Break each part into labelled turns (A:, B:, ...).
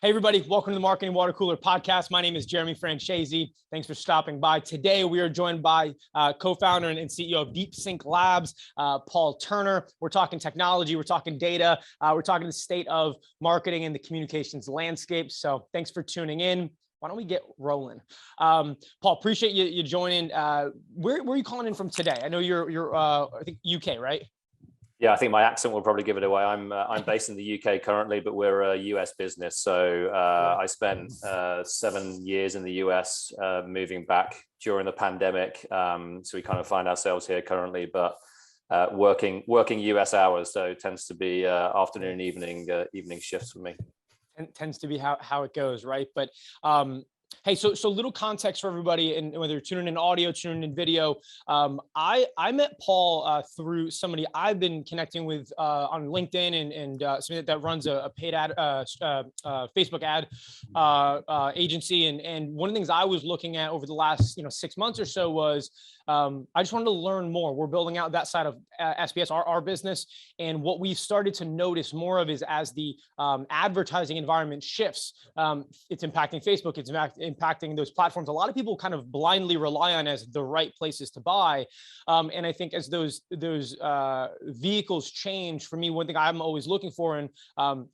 A: Hey, everybody. Welcome to the Marketing Water Cooler Podcast. My name is Jeremy Francesi. Thanks for stopping by. Today, we are joined by co-founder and CEO of DeepSync Labs, Paul Turner. We're talking technology. We're talking data. We're talking the state of marketing and the communications landscape. So thanks for tuning in. Why don't we get rolling? Paul, appreciate you joining. Where are you calling in from today? I know you're I think UK, right?
B: Yeah, I think my accent will probably give it away. I'm based in the UK currently, but we're a US business. So I spent 7 years in the US, moving back during the pandemic. So we kind of find ourselves here currently, but working US hours. So it tends to be afternoon, evening shifts for me.
A: And tends to be how it goes, right? But hey, so little context for everybody, and whether you're tuning in audio, tuning in video. I met Paul through somebody I've been connecting with on LinkedIn and somebody that runs a paid ad, Facebook ad agency. And one of the things I was looking at over the last 6 months or so was I just wanted to learn more. We're building out that side of SBS, our business, and what we've started to notice more of is as the advertising environment shifts, it's impacting Facebook, it's impacting those platforms. A lot of people kind of blindly rely on as the right places to buy, and I think as those vehicles change, for me, one thing I'm always looking for, and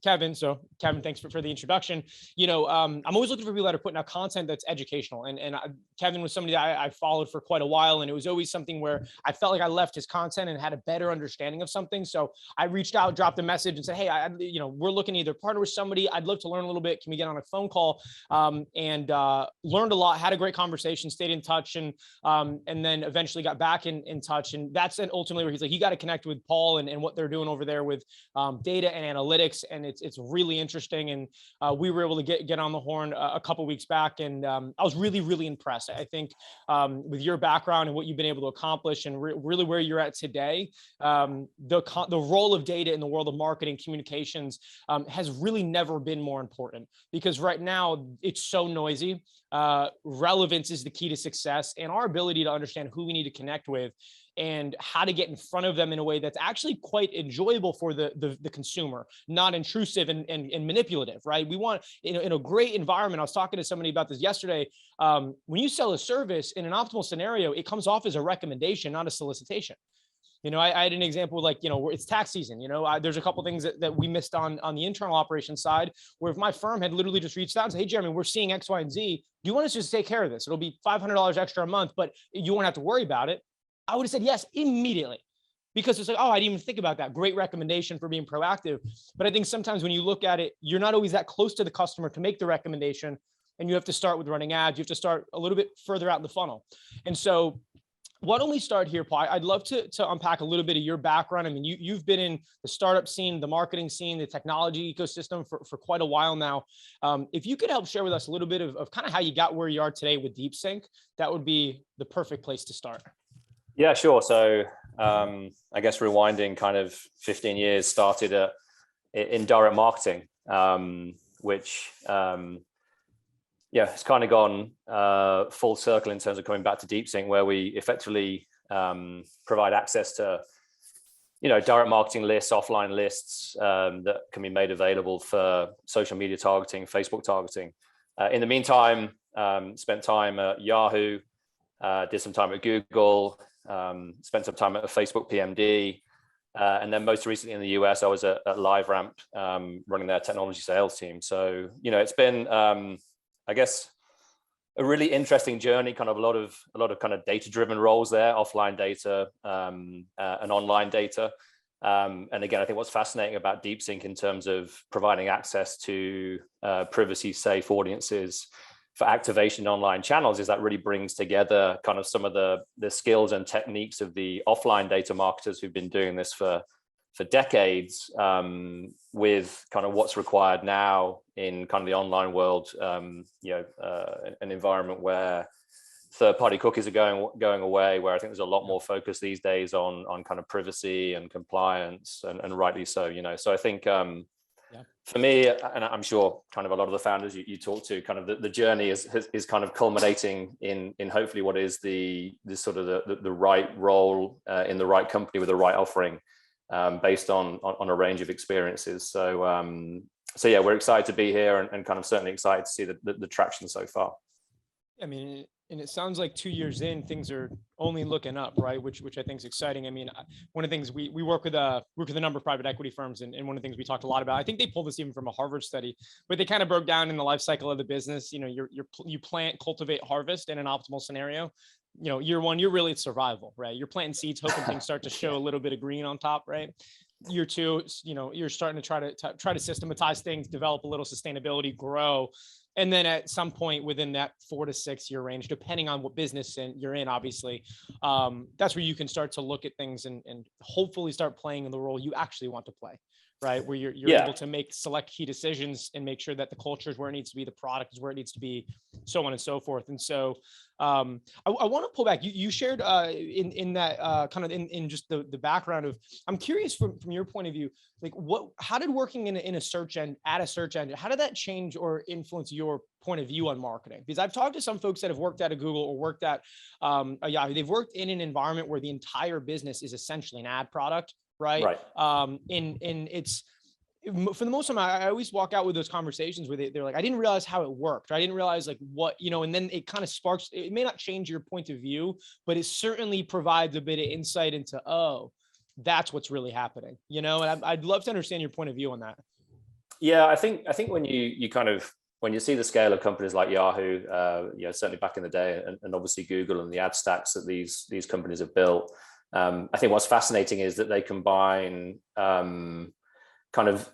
A: Kevin, thanks for the introduction. I'm always looking for people that are putting out content that's educational, and Kevin was somebody that I followed for quite a while. And it was always something where I felt like I left his content and had a better understanding of something. So I reached out, dropped a message and said, hey, we're looking to either partner with somebody. I'd love to learn a little bit. Can we get on a phone call? And learned a lot, had a great conversation, stayed in touch, and then eventually got back in touch. And that's ultimately where he's like, you got to connect with Paul and what they're doing over there with data and analytics. And it's really interesting. And we were able to get on the horn a couple weeks back. And I was really, really impressed. I think with your background and what you've been able to accomplish and really where you're at today, the role of data in the world of marketing communications has really never been more important, because right now it's so noisy. Relevance is the key to success, and our ability to understand who we need to connect with and how to get in front of them in a way that's actually quite enjoyable for the consumer, not intrusive and manipulative, right? We want, in a great environment. I was talking to somebody about this yesterday. When you sell a service in an optimal scenario, it comes off as a recommendation, not a solicitation. I had an example like, it's tax season. There's a couple of things that we missed on the internal operations side, where if my firm had literally just reached out and said, hey, Jeremy, we're seeing X, Y, and Z. Do you want us to just take care of this? It'll be $500 extra a month, but you won't have to worry about it. I would have said yes immediately, because it's like, oh, I didn't even think about that. Great recommendation for being proactive. But I think sometimes when you look at it, you're not always that close to the customer to make the recommendation. And you have to start with running ads. You have to start a little bit further out in the funnel. And so why don't we start here, Paul? I'd love to unpack a little bit of your background. I mean, you've been in the startup scene, the marketing scene, the technology ecosystem for quite a while now. If you could help share with us a little bit of kind of how you got where you are today with DeepSync, that would be the perfect place to start.
B: Yeah, sure. So I guess rewinding kind of 15 years, started in direct marketing, which it's kind of gone full circle in terms of coming back to DeepSync, where we effectively provide access to direct marketing lists, offline lists that can be made available for social media targeting, Facebook targeting. In the meantime, spent time at Yahoo, did some time at Google, spent some time at a Facebook PMD, and then most recently in the US, I was at LiveRamp, running their technology sales team. So it's been I guess a really interesting journey, kind of a lot of kind of data-driven roles there, offline data and online data. And again, I think what's fascinating about DeepSync in terms of providing access to privacy-safe audiences for activation in online channels is that really brings together kind of some of the skills and techniques of the offline data marketers who've been doing this for decades, with kind of what's required now in kind of the online world, an environment where third-party cookies are going away, where I think there's a lot more focus these days on kind of privacy and compliance, and rightly so. So I think for me, and I'm sure kind of a lot of the founders you talk to, kind of the journey is kind of culminating in hopefully what is the sort of the right role in the right company with the right offering, based on a range of experiences. So so yeah, we're excited to be here, and kind of certainly excited to see the traction so far.
A: I mean, and it sounds like 2 years in, things are only looking up, right? Which I think is exciting. I mean, one of the things we work with a number of private equity firms, and one of the things we talked a lot about, I think they pulled this even from a Harvard study, but they kind of broke down in the life cycle of the business. You know, you plant, cultivate, harvest in an optimal scenario. You know, year one, you're really at survival, right? You're planting seeds, hoping things start to show a little bit of green on top, right? Year two, you know, you're starting to try to systematize things, develop a little sustainability, grow. And then at some point within that 4 to 6 year range, depending on what business you're in, obviously, that's where you can start to look at things and hopefully start playing the role you actually want to play, right? Where you're able to make select key decisions and make sure that the culture is where it needs to be, the product is where it needs to be, so on and so forth. And so I want to pull back. You shared in that kind of in just the background of, I'm curious from your point of view, like how did working in a search engine, at a search engine, how did that change or influence your point of view on marketing? Because I've talked to some folks that have worked at a Google or worked at a Yahoo. They've worked in an environment where the entire business is essentially an ad product, right?
B: Right.
A: And it's, for the most time, I always walk out with those conversations where they're like, I didn't realize how it worked. I didn't realize like what, you know, and then it kind of sparks, it may not change your point of view, but it certainly provides a bit of insight into, oh, that's what's really happening, you know? And I'd love to understand your point of view on that.
B: Yeah, I think when you kind of, when you see the scale of companies like Yahoo, you know, certainly back in the day, and obviously Google and the ad stacks that these companies have built, I think what's fascinating is that they combine kind of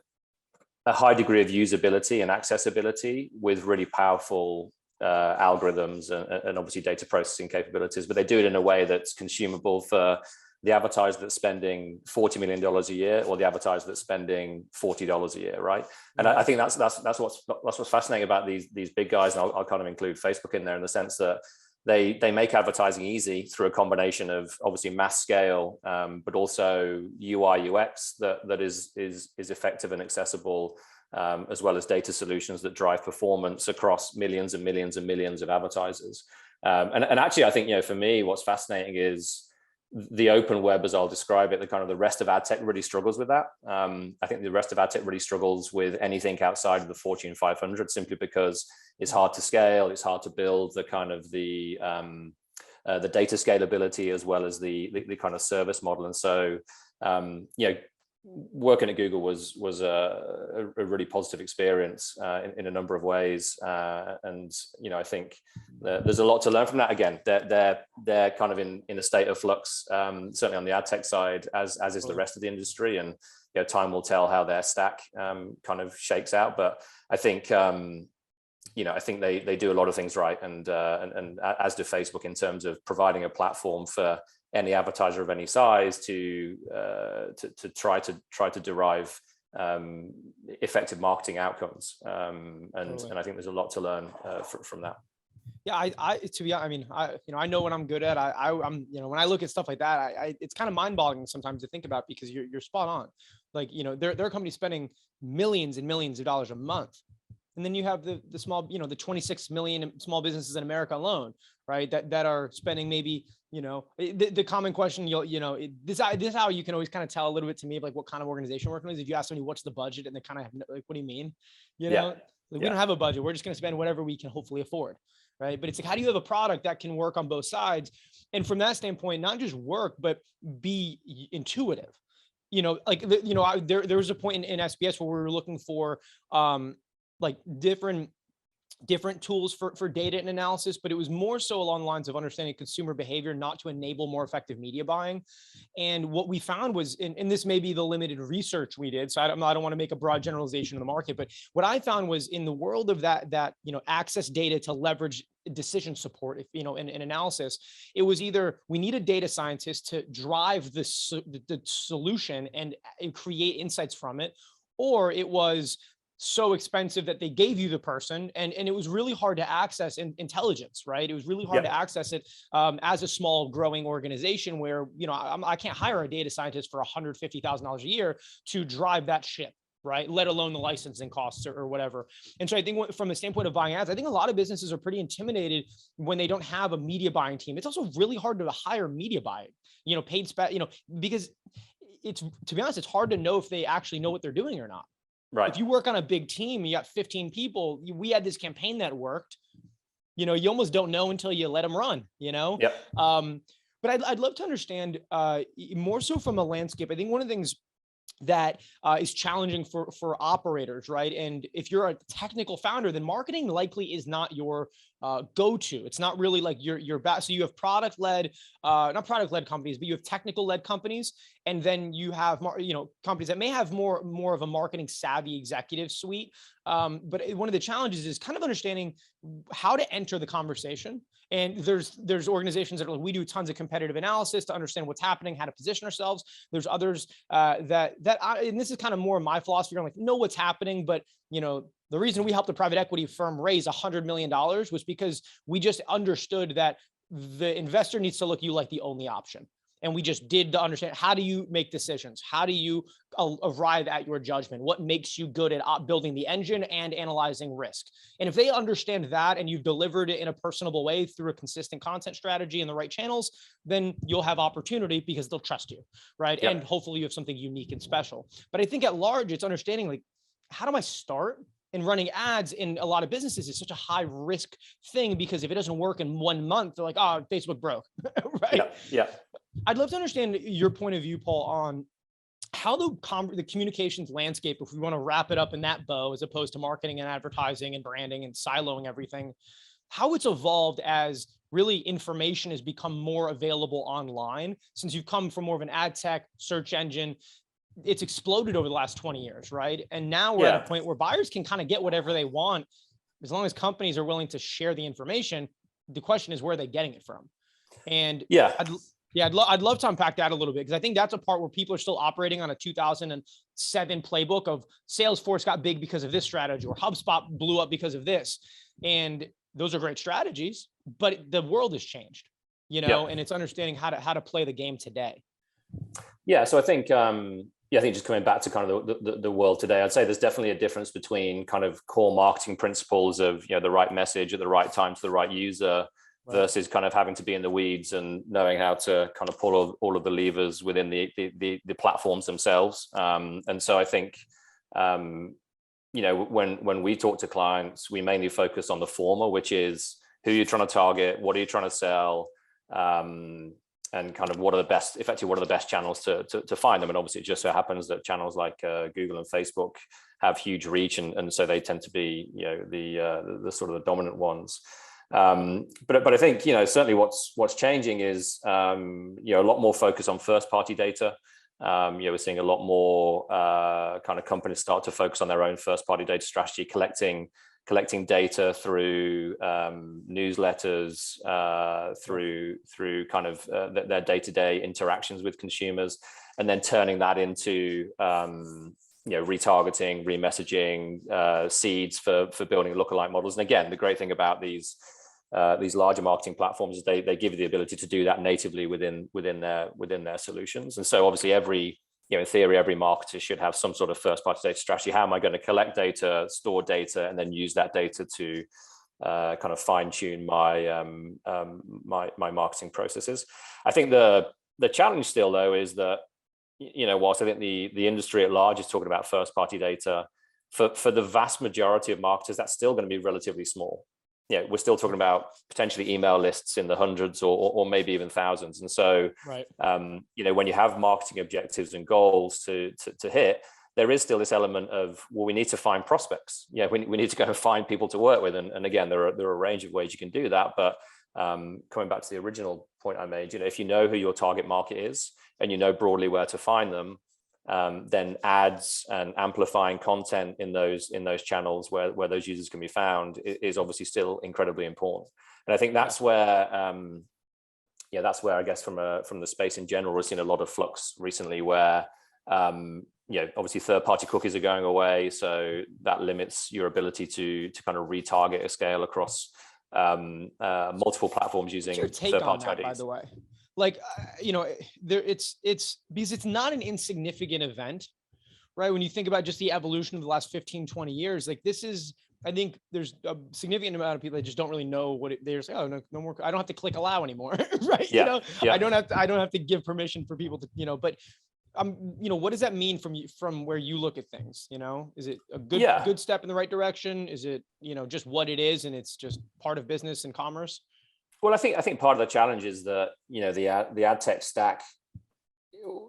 B: a high degree of usability and accessibility with really powerful algorithms and obviously data processing capabilities, but they do it in a way that's consumable for the advertiser that's spending $40 million a year, or the advertiser that's spending $40 a year, right? And I think that's what's fascinating about these big guys, and I'll kind of include Facebook in there, in the sense that they make advertising easy through a combination of obviously mass scale, but also UI UX that is effective and accessible, as well as data solutions that drive performance across millions and millions and millions of advertisers. And actually, I think, you know, for me, what's fascinating is the open web, as I'll describe it. The kind of the rest of ad tech really struggles with that. I think the rest of ad tech really struggles with anything outside of the Fortune 500, simply because it's hard to scale, it's hard to build the kind of the data scalability, as well as the kind of service model. And so, you know, working at Google was a really positive experience in a number of ways, and you know, I think there's a lot to learn from that. Again, they're kind of in a state of flux, certainly on the ad tech side, as is the rest of the industry, and you know, time will tell how their stack kind of shakes out. But I think you know, I think they do a lot of things right, and as do Facebook, in terms of providing a platform for any advertiser of any size to try to derive effective marketing outcomes, and I think there's a lot to learn from that.
A: Yeah, I mean, you know, I know what I'm good at. I'm, you know, when I look at stuff like that, it's kind of mind-boggling sometimes to think about, because you're spot on. Like, you know, there are companies spending millions and millions of dollars a month. And then you have the small, you know, the 26 million small businesses in America alone, right? That are spending maybe, you know, the common question, you know, this is how you can always kind of tell a little bit to me of like what kind of organization we're working with. If you ask somebody what's the budget, and they kind of have like, what do you mean? You know, like, we don't have a budget. We're just going to spend whatever we can hopefully afford, right? But it's like, how do you have a product that can work on both sides? And from that standpoint, not just work, but be intuitive. You know, like, you know, there was a point in SBS where we were looking for like different tools for data and analysis, but it was more so along the lines of understanding consumer behavior, not to enable more effective media buying. And what we found was, and this may be the limited research we did, so I don't want to make a broad generalization of the market, but what I found was, in the world of that, you know, access data to leverage decision support, if you know, in analysis, it was either we need a data scientist to drive the solution and create insights from it, or it was so expensive that they gave you the person, and it was really hard to access intelligence, right? It was really hard to access it as a small growing organization, where, you know, I can't hire a data scientist for $150,000 a year to drive that ship, right? Let alone the licensing costs or whatever. And so I think from the standpoint of buying ads, I think a lot of businesses are pretty intimidated when they don't have a media buying team. It's also really hard to hire media buying, you know, paid, you know, because it's, to be honest, it's hard to know if they actually know what they're doing or not.
B: Right.
A: If you work on a big team, you got 15 people, we had this campaign that worked, you know, you almost don't know until you let them run, you know?
B: Yep.
A: But I'd love to understand more so from a landscape. I think one of the things that is challenging for operators, right? And if you're a technical founder, then marketing likely is not your go-to. It's not really like your best. So you have product-led, not product-led companies, but you have technical-led companies, and then you have companies that may have more of a marketing savvy executive suite. But one of the challenges is kind of understanding how to enter the conversation. And there's organizations that are like, we do tons of competitive analysis to understand what's happening, how to position ourselves. There's others and this is kind of more my philosophy. I'm like, know what's happening, but the reason we helped a private equity firm raise $100 million was because we just understood that the investor needs to look at you like the only option. And we just did to understand, how do you make decisions? How do you arrive at your judgment? What makes you good at building the engine and analyzing risk? And if they understand that and you've delivered it in a personable way through a consistent content strategy and the right channels, then you'll have opportunity because they'll trust you, right? Yep. And hopefully you have something unique and special. But I think at large, it's understanding, like, how do I start? And running ads in a lot of businesses is such a high risk thing, because if it doesn't work in 1 month, they're like, oh, Facebook broke, right?
B: Yeah.
A: I'd love to understand your point of view, Paul, on how the communications landscape, if we want to wrap it up in that bow, as opposed to marketing and advertising and branding and siloing everything, how it's evolved as really information has become more available online. Since you've come from more of an ad tech search engine, it's exploded over the last 20 years, right? And now we're at a point where buyers can kind of get whatever they want, as long as companies are willing to share the information. The question is, where are they getting it from? And I'd love to unpack that a little bit, because I think that's a part where people are still operating on a 2007 playbook of Salesforce got big because of this strategy, or HubSpot blew up because of this. And those are great strategies, but the world has changed, and it's understanding how to play the game today.
B: Yeah. So I think, I think just coming back to kind of the world today, I'd say there's definitely a difference between kind of core marketing principles of, the right message at the right time to the right user, versus kind of having to be in the weeds and knowing how to kind of pull all of the levers within the platforms themselves. And so I think, when we talk to clients, we mainly focus on the former, which is who you're trying to target, what are you trying to sell, and kind of what are the best channels to find them. And obviously it just so happens that channels like Google and Facebook have huge reach, and so they tend to be the sort of the dominant ones. But I think certainly what's changing is a lot more focus on first party data. We're seeing a lot more kind of companies start to focus on their own first party data strategy, collecting data through newsletters, through kind of their day-to-day interactions with consumers, and then turning that into retargeting, remessaging, seeds for building lookalike models. And again, the great thing about these larger marketing platforms is they give you the ability to do that natively within their solutions. And so obviously in theory, every marketer should have some sort of first party data strategy. How am I going to collect data, store data, and then use that data to kind of fine tune my marketing processes? I think the challenge still, though, is that, whilst I think the industry at large is talking about first party data, for the vast majority of marketers, that's still going to be relatively small. We're still talking about potentially email lists in the hundreds or maybe even thousands. And so, when you have marketing objectives and goals to hit, there is still this element of, well, we need to find prospects. We need to go and find people to work with. And again, there are a range of ways you can do that. But coming back to the original point I made, if you know who your target market is and you know broadly where to find them, then ads and amplifying content in those channels where those users can be found is obviously still incredibly important. And I think that's where I guess from the space in general, we've seen a lot of flux recently where obviously third-party cookies are going away, so that limits your ability to kind of retarget at scale across multiple platforms using third-party IDs.
A: By the way, like, it's because it's not an insignificant event, right? When you think about just the evolution of the last 15, 20 years, like this is, I think there's a significant amount of people that just don't really know what they're saying. Oh, no more. I don't have to click allow anymore, right?
B: Yeah.
A: I don't have to give permission for people to, but what does that mean from where you look at things? Is it a
B: Yeah.
A: good step in the right direction? Is it, just what it is and it's just part of business and commerce?
B: Well, I think part of the challenge is that, the ad tech stack,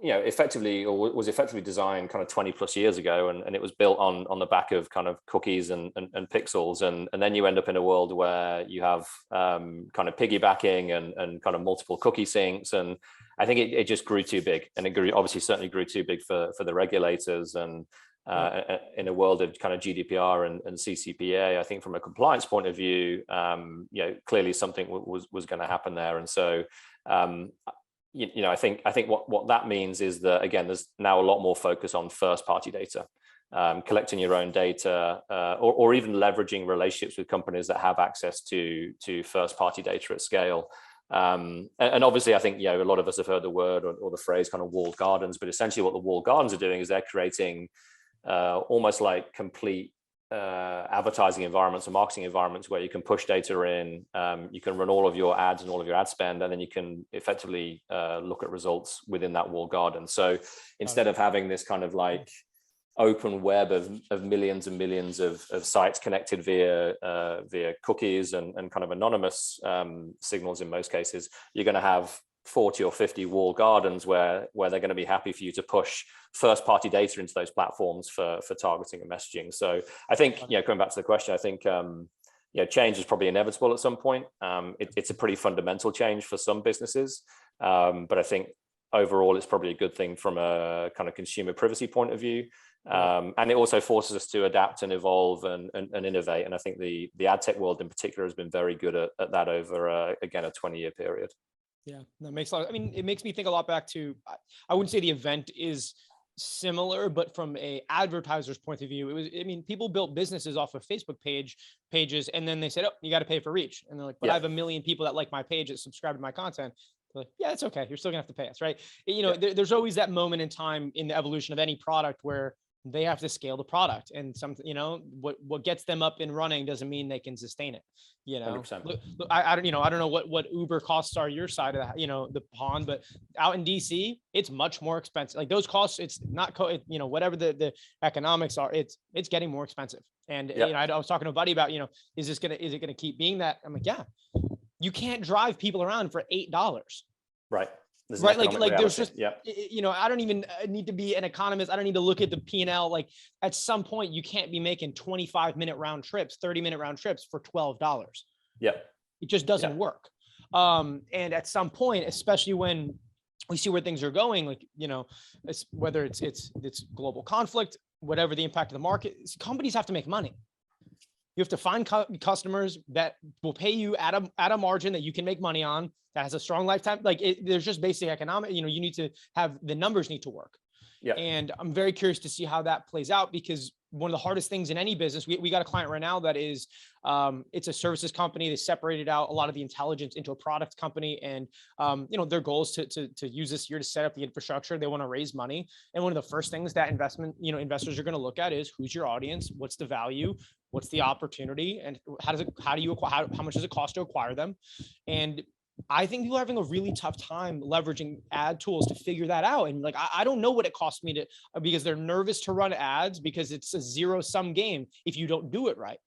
B: effectively, or was effectively designed kind of 20 plus years ago, and it was built on the back of kind of cookies and pixels, and then you end up in a world where you have kind of piggybacking and kind of multiple cookie syncs, and I think it just grew too big, and it obviously certainly grew too big for the regulators, and in a world of kind of GDPR and CCPA, I think from a compliance point of view, clearly something was going to happen there, and so. I think what that means is that, again, there's now a lot more focus on first party data, collecting your own data, or even leveraging relationships with companies that have access to first party data at scale. And obviously, I think, a lot of us have heard the word or the phrase kind of walled gardens, but essentially what the walled gardens are doing is they're creating almost like complete advertising environments or marketing environments where you can push data in, you can run all of your ads and all of your ad spend, and then you can effectively look at results within that walled garden. So instead of having this kind of like open web of millions and millions of sites connected via cookies and kind of anonymous signals in most cases, you're going to have 40 or 50 walled gardens where they're going to be happy for you to push first party data into those platforms for targeting and messaging. So I think, coming back to the question, I think, change is probably inevitable at some point. It's a pretty fundamental change for some businesses. But I think overall, it's probably a good thing from a kind of consumer privacy point of view. And it also forces us to adapt and evolve and innovate. And I think the ad tech world in particular has been very good at that over, again, a 20-year period.
A: Yeah, that makes a lot. It makes me think a lot back to, I wouldn't say the event is similar, but from a advertiser's point of view, it was, people built businesses off of Facebook pages, and then they said, oh, you got to pay for reach. And they're like, but I have 1 million people that like my page, that subscribe to my content. They're like, yeah, it's okay. You're still gonna have to pay us, right? There's always that moment in time in the evolution of any product where they have to scale the product, and something, what gets them up and running doesn't mean they can sustain it.
B: 100%.
A: Look, I don't know what Uber costs are your side of the pond, but out in DC, it's much more expensive. Like those costs, it's not, whatever the economics are, it's getting more expensive. And I was talking to a buddy about, is it gonna keep being that? I'm like, yeah, you can't drive people around for $8.
B: Right.
A: Right, like there's just, I don't even need to be an economist. I don't need to look at the P&L. Like at some point, you can't be making 25-minute round trips, 30-minute round trips for $12.
B: Yeah,
A: it just doesn't work. And at some point, especially when we see where things are going, like whether it's global conflict, whatever the impact of the market, companies have to make money. You have to find customers that will pay you at a margin that you can make money on, that has a strong lifetime. Like there's just basic economic, you need to have, the numbers need to work. Yeah. And I'm very curious to see how that plays out, because one of the hardest things in any business, we got a client right now that is, it's a services company. They separated out a lot of the intelligence into a product company. And, their goal is to use this year to set up the infrastructure. They want to raise money. And one of the first things that investors are going to look at is, who's your audience? What's the value? What's the opportunity? And how much does it cost to acquire them? And I think people are having a really tough time leveraging ad tools to figure that out. And like, I don't know what it costs me because they're nervous to run ads, because it's a zero-sum game if you don't do it right.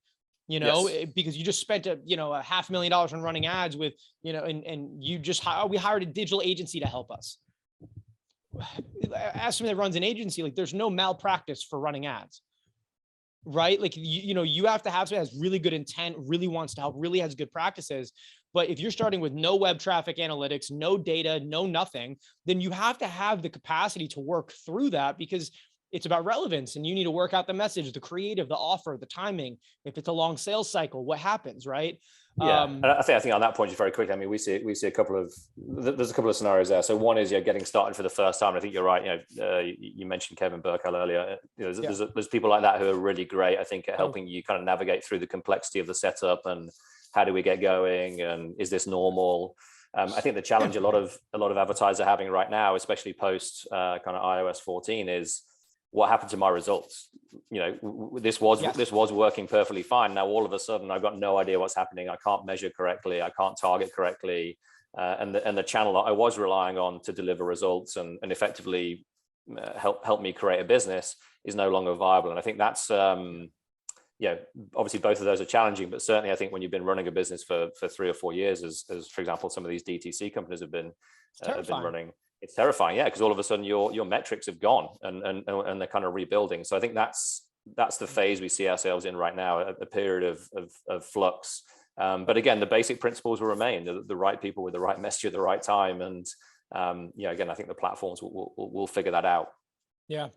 A: Because you just spent a $500,000 on running ads with, and you just, we hired a digital agency to help us. As somebody that runs an agency, like there's no malpractice for running ads. Right? Like, you have to have somebody that has really good intent, really wants to help, really has good practices. But if you're starting with no web traffic analytics, no data, no nothing, then you have to have the capacity to work through that, because it's about relevance, and you need to work out the message, the creative, the offer, the timing. If it's a long sales cycle, what happens, right?
B: Yeah, I think on that point, just very quickly, I mean, we see there's a couple of scenarios there. So one is getting started for the first time. I think you're right. You mentioned Kevin Burkell earlier. There's people like that who are really great, I think, at helping you kind of navigate through the complexity of the setup and how do we get going, and is this normal? I think the challenge a lot of advertisers are having right now, especially post kind of iOS 14, is what happened to my results. This was working perfectly fine. Now all of a sudden I've got no idea what's happening. I can't measure correctly. I can't target correctly. And the channel that I was relying on to deliver results and effectively help me create a business is no longer viable. And I think that's obviously both of those are challenging, but certainly I think when you've been running a business for 3 or 4 years, as for example some of these DTC companies have been running, it's terrifying. Yeah, because all of a sudden your metrics have gone and they're kind of rebuilding. So I think that's the phase we see ourselves in right now, a period of flux. But again, the basic principles will remain: the right people with the right message at the right time. And again, I think the platforms will figure that out.
A: Yeah.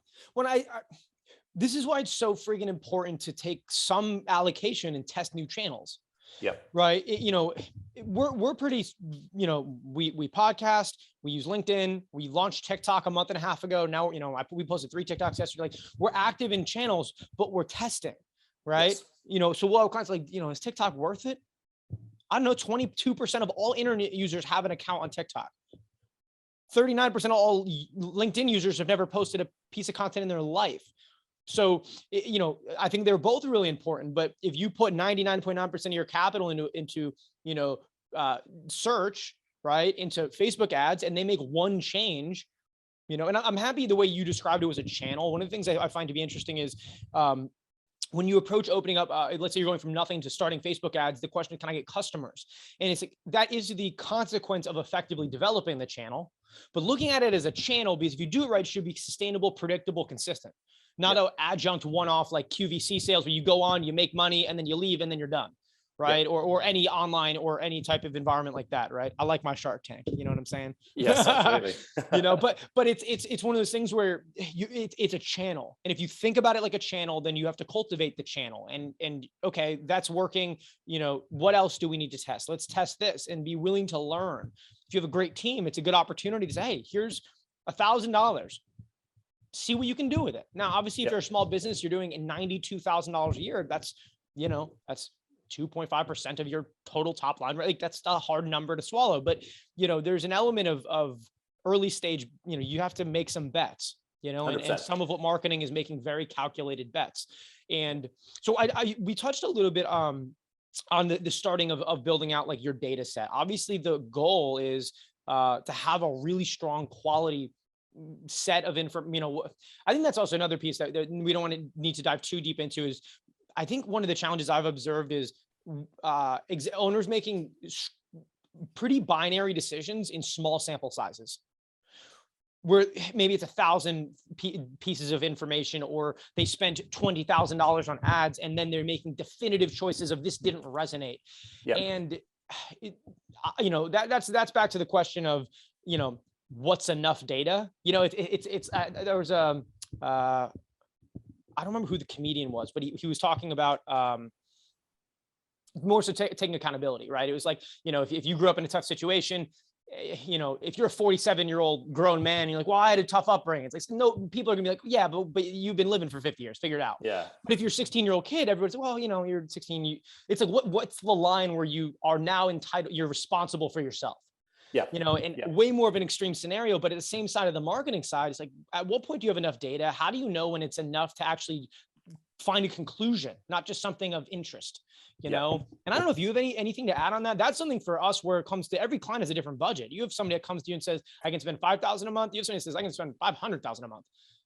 A: This is why it's so freaking important to take some allocation and test new channels.
B: Yeah.
A: Right. We're pretty, we podcast, we use LinkedIn, we launched TikTok a month and a half ago. Now, we posted 3 TikToks yesterday. Like, we're active in channels, but we're testing. Right. Yes. So we'll constantly, is TikTok worth it? I don't know. 22% of all internet users have an account on TikTok. 39% of all LinkedIn users have never posted a piece of content in their life. So, I think they're both really important, but if you put 99.9% of your capital into search, right, into Facebook ads, and they make one change, and I'm happy the way you described it was a channel. One of the things I find to be interesting is, when you approach opening up, let's say you're going from nothing to starting Facebook ads, the question is, can I get customers? And it's like, that is the consequence of effectively developing the channel, but looking at it as a channel, because if you do it right, it should be sustainable, predictable, consistent. Not an adjunct one-off like QVC sales where you go on, you make money, and then you leave, and then you're done, right? Yeah. Or any online or any type of environment like that, right? I like my Shark Tank. You know what I'm saying?
B: Yes, absolutely.
A: But it's one of those things where it's a channel, and if you think about it like a channel, then you have to cultivate the channel. And okay, that's working. What else do we need to test? Let's test this and be willing to learn. If you have a great team, it's a good opportunity to say, hey, here's $1,000. See what you can do with it. Now, obviously, if you're a small business, you're doing $92,000 a year. That's 2.5% of your total top line, right? Like, that's a hard number to swallow. But there's an element of early stage. You have to make some bets. And some of what marketing is making very calculated bets. And so we touched a little bit on the starting of building out like your data set. Obviously, the goal is to have a really strong quality set of information. I think that's also another piece that we don't need to dive too deep into. Is I think one of the challenges I've observed is owners making pretty binary decisions in small sample sizes, where maybe it's 1,000 pieces of information, or they spent $20,000 on ads, and then they're making definitive choices of this didn't resonate. Yeah. And that's back to the question of what's enough data. There was I don't remember who the comedian was, but he was talking about more so taking accountability, right? It was like, if you grew up in a tough situation, if you're a 47-year-old grown man, and you're like, well, I had a tough upbringing. It's like, no, people are gonna be like, yeah, but you've been living for 50 years, figure it out. Yeah. But if you're a 16-year-old kid, everyone's like, well, you're 16. It's like, what's the line where you are now entitled, you're responsible for yourself? Yeah. Way more of an extreme scenario, but at the same side of the marketing side, it's like, at what point do you have enough data? How do you know when it's enough to actually find a conclusion, not just something of interest, And I don't know if you have anything to add on that. That's something for us where it comes to every client has a different budget. You have somebody that comes to you and says, I can spend $5,000 a month. You have somebody that says, I can spend $500,000 a month.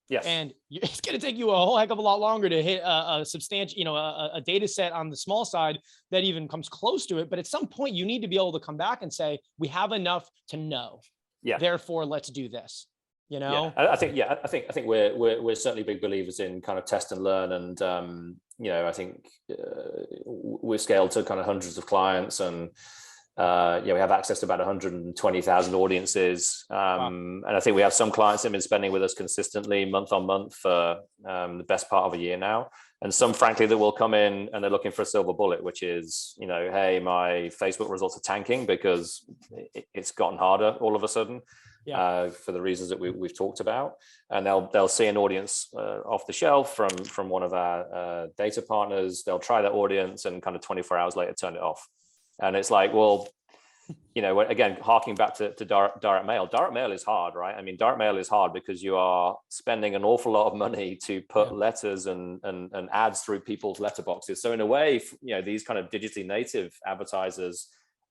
A: Yes. And it's going to take you a whole heck of a lot longer to hit a substantial, a data set on the small side that even comes close to it. But at some point you need to be able to come back and say, we have enough to know. Yeah. Therefore, let's do this.
B: Yeah. I think we're certainly big believers in kind of test and learn. And, I think we're scaled to kind of hundreds of clients, and we have access to about 120,000 audiences. Wow. And I think we have some clients that have been spending with us consistently month on month for the best part of a year now. And some, frankly, that will come in and they're looking for a silver bullet, which is, hey, my Facebook results are tanking because it's gotten harder all of a sudden. Yeah. For the reasons that we've talked about, and they'll see an audience off the shelf from one of our data partners. They'll try that audience and kind of 24 hours later turn it off. And it's like, well, again, harking back to direct mail. Direct mail is hard, right? I mean, direct mail is hard because you are spending an awful lot of money to put letters and ads through people's letterboxes. So in a way, these kind of digitally native advertisers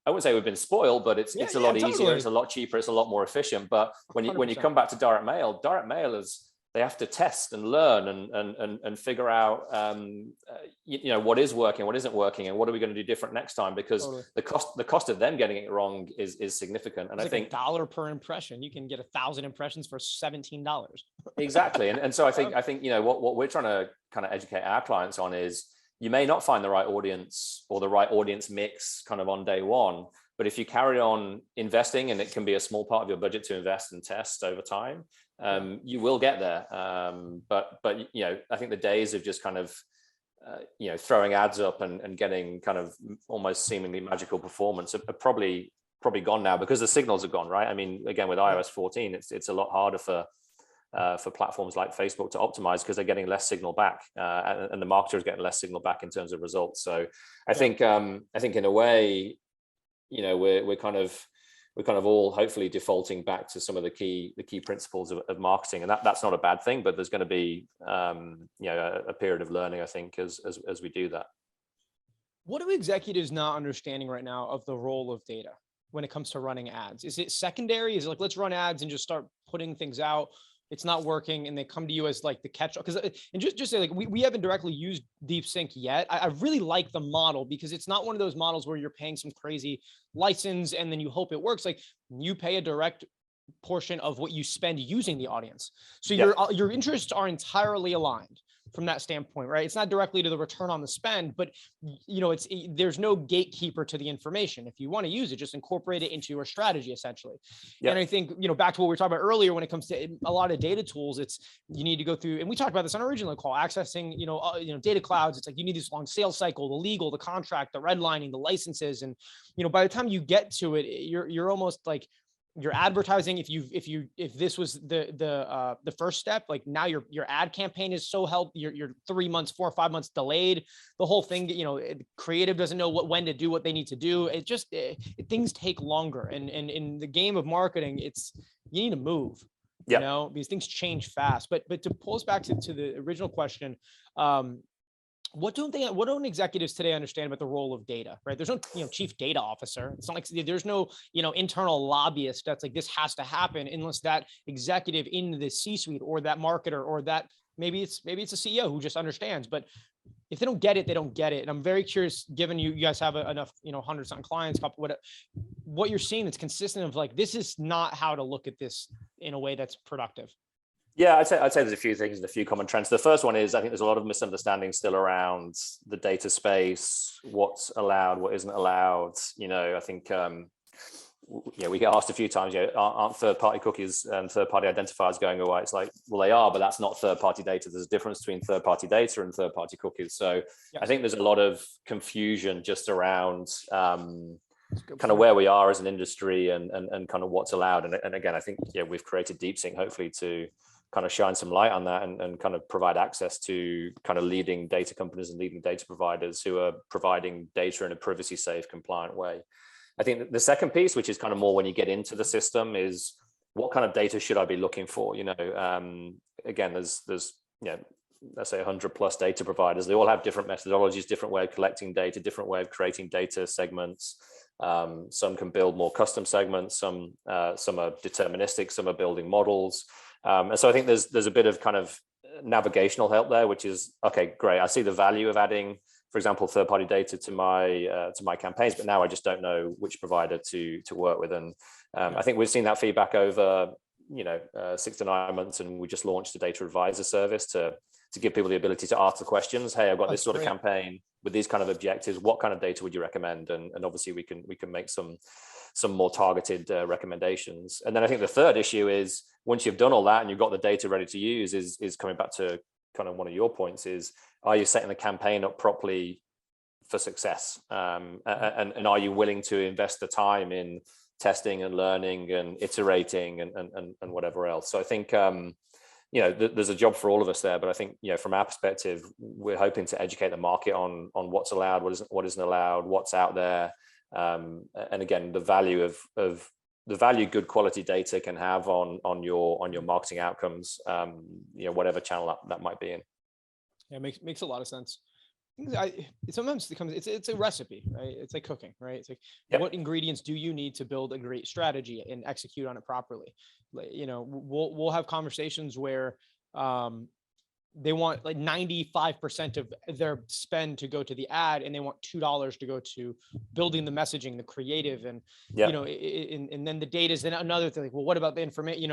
B: I wouldn't say we've been spoiled, but it's a lot easier,
A: totally.
B: it's a lot cheaper, it's a lot more efficient. But when you
A: 100%.
B: come back to direct mail is, they have to test and learn and figure out what is working, what isn't working, and what are we going to do different next time, because
A: Totally.
B: the cost of them getting it wrong is significant. And
A: it's
B: I think
A: $1 per impression. You can get 1,000 impressions for $17.
B: exactly. And so I think what we're trying to kind of educate our clients on is, you may not find the right audience or the right audience mix kind of on day one, but if you carry on investing, and it can be a small part of your budget to invest and test over time, you will get there. But I think the days of just kind of throwing ads up and getting kind of almost seemingly magical performance are probably gone now, because the signals are gone, right? I mean, again, with iOS 14, it's a lot harder for platforms like Facebook to optimize, because they're getting less signal back, and the marketer is getting less signal back in terms of results. So I think in a way, we're kind of all hopefully defaulting back to some of the key principles of marketing, and that's not a bad thing. But there's going to be a period of learning, I think, as we do that.
A: What do executives not understanding right now of the role of data when it comes to running ads? Is it secondary? Is it like, let's run ads and just start putting things out? It's not working, and they come to you as like the catch. Because, and just say, like, we haven't directly used Deep Sync yet. I really like the model, because it's not one of those models where you're paying some crazy license and then you hope it works. Like, you pay a direct portion of what you spend using the audience. So your interests are entirely aligned from that standpoint, right? It's not directly to the return on the spend, but there's no gatekeeper to the information. If you want to use it, just incorporate it into your strategy, essentially. And I think, back to what we were talking about earlier, when it comes to a lot of data tools, you need to go through, and we talked about this on our original call, accessing, data clouds. It's like, you need this long sales cycle, the legal, the contract, the redlining, the licenses. And, by the time you get to it, you're almost like, you're advertising. If this was the first step, like, now your ad campaign is so helped, you're 3 months, 4 or 5 months delayed. The whole thing, creative doesn't know when to do what they need to do. It just things take longer. And in the game of marketing, you need to move, because things change fast. But to pull us back to the original question, what don't executives today understand about the role of data, right? There's no, chief data officer. It's not like there's no, internal lobbyist that's like, this has to happen, unless that executive in the C-suite, or that marketer, or that maybe it's a CEO who just understands. But if they don't get it, they don't get it. And I'm very curious, given you guys have enough, 100-something clients, what you're seeing that's consistent of like, this is not how to look at this in a way that's productive.
B: Yeah, I'd say there's a few things and a few common trends. The first one is, I think there's a lot of misunderstanding still around the data space, what's allowed, what isn't allowed. I think we get asked a few times, aren't third-party cookies and third-party identifiers going away? It's like, well, they are, but that's not third-party data. There's a difference between third-party data and third-party cookies. So I think there's a lot of confusion just around kind of where we are as an industry and kind of what's allowed. And again, I think we've created Deep Sync hopefully to kind of shine some light on that and kind of provide access to kind of leading data companies and leading data providers who are providing data in a privacy safe, compliant way. I think the second piece, which is kind of more when you get into the system, is what kind of data should I be looking for? Again, there's let's say 100+ data providers. They all have different methodologies, different way of collecting data, different way of creating data segments. Some can build more custom segments, some are deterministic, some are building models. And so I think there's a bit of kind of navigational help there, which is, okay, great. I see the value of adding, for example, third-party data to my campaigns, but now I just don't know which provider to work with. And I think we've seen that feedback over 6 to 9 months, and we just launched a data advisor service to give people the ability to ask the questions. Hey, I've got this sort of campaign with these kind of objectives. What kind of data would you recommend? And obviously we can make some more targeted recommendations. And then I think the third issue is, once you've done all that and you've got the data ready to use, is coming back to kind of one of your points, is, are you setting the campaign up properly for success? And are you willing to invest the time in testing and learning and iterating and whatever else? So I think there's a job for all of us there, but I think from our perspective, we're hoping to educate the market on what's allowed, what isn't allowed, what's out there, and again, the value of good quality data can have on your marketing outcomes, whatever channel that might be in.
A: Yeah, makes a lot of sense. sometimes it's a recipe, right? It's like cooking, right? It's like,
B: Yep.
A: what ingredients do you need to build a great strategy and execute on it properly? We'll have conversations where they want like 95% of their spend to go to the ad, and they want $2 to go to building the messaging, the creative, and
B: Yep.
A: and then the data is then another thing. Like, well, what about the information?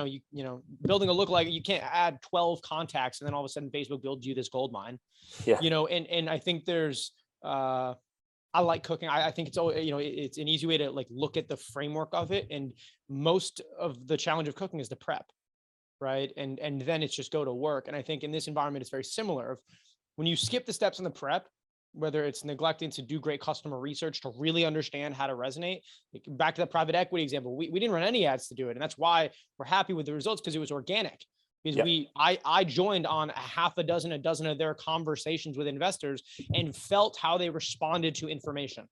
A: Building a lookalike, you can't add 12 contacts and then all of a sudden Facebook builds you this gold mine.
B: Yeah.
A: And I think there's I like cooking. I think it's it's an easy way to like look at the framework of it. And most of the challenge of cooking is the prep, right? And then it's just go to work. And I think in this environment, it's very similar. Of when you skip the steps in the prep, whether it's neglecting to do great customer research to really understand how to resonate, like back to the private equity example, we didn't run any ads to do it. And that's why we're happy with the results, because it was organic. Because I joined on a dozen of their conversations with investors and felt how they responded to information.